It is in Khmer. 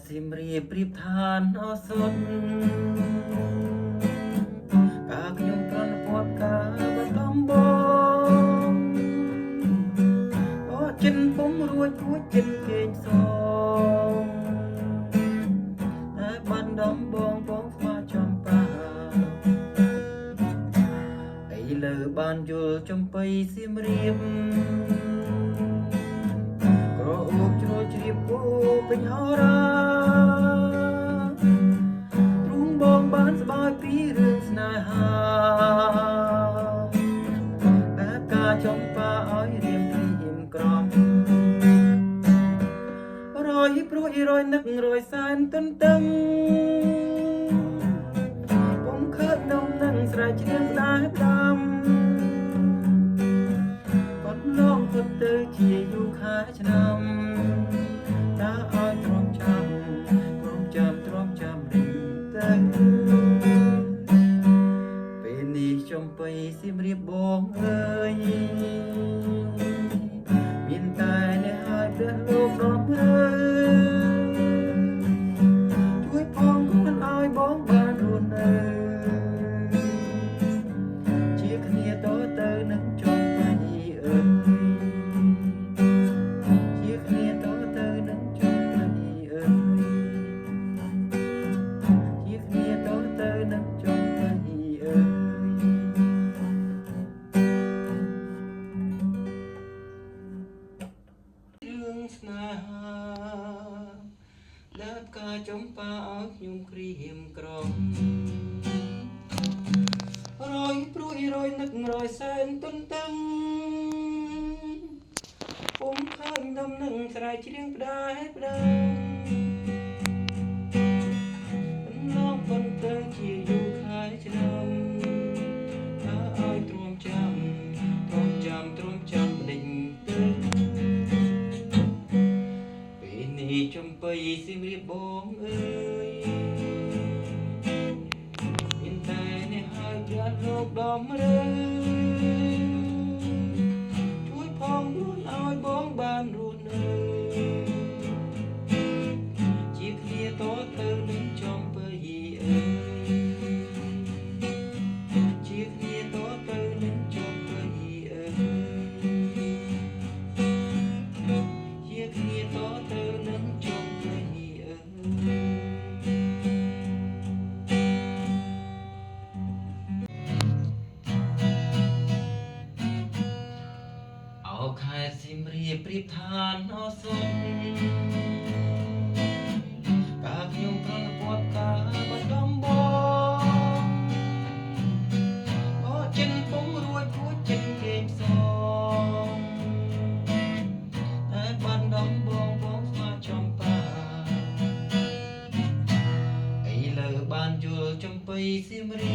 สิมรีប្រៀបឋានអសុនកាខ្ញុំប្រណពតកាបតំបងអូចិនពុំរួចចិនគេងសងតែបានដំបងបងស្មាចំបាឥឡូវបានយល់ចំបៃសៀមរាបក្រអូបជ្រួលជ្រាបអូពេញហោរាទ្រូងបងបានស្បើយពីរឿងស្នេហាតែការចំបាឲ្យរៀមព្រៀមក្រំរយព្រួយរយនឹករយសែនទន្ទឹងពុំឃើញនំនឹងស្រែកជ្រៀងដែរដាំគាត់លងគាត់ទៅជាយូរខែឆ្នាំតាឲ្យទ្រាំចាំទ្រាំចាំរិញទៅពេលនេះចំបៃសៀមរាបបងអើយមានតែអ្នកឲ្យព្រះលោកដល់រើជួយផងខ្លួនឲ្យបងបានរស់នៅជាគ្នាតទៅនឹងចំបៃអើយជាគ្នាតទៅនឹងចំបៃអើយជាគ្នាតទៅនឹងចំបៃអើយរឿងស្នេហាដើបការចំបាឲ្យខ្ញុំក្រៀមក្រំរយព្រួយរយនឹករយសែនទន្ទឹងពុំឃើញដំណឹងស្រែកជ្រៀងផ្ដែផ្ដើឡងប៉ុនទៅជាយូរខែឆ្នាំថាឲ្យទ្រាំចាំដេញទៅពេលនេះចំបៃសៀមរាបបងអើយមានតែអ្នកឲ្យព្រះលោកដំរើជួយផងខ្លួនឲ្យបងបានរស់នៅជាគ្នាតទៅនឹងចំបៃអើយជាគ្នាតទៅនឹងចំបៃអើយជាគ្នាតទៅនឹងចំបៃអើយអោខែសៀមរាបប្រៀបឋានអសុនកាខ្ញុំប្រណពតកាបតំបងអូចិនពុំរួចចិនគេងសងតែបានដំបងបងស្មាចំបាឥឡូវបានយល់ចំបៃសៀមរា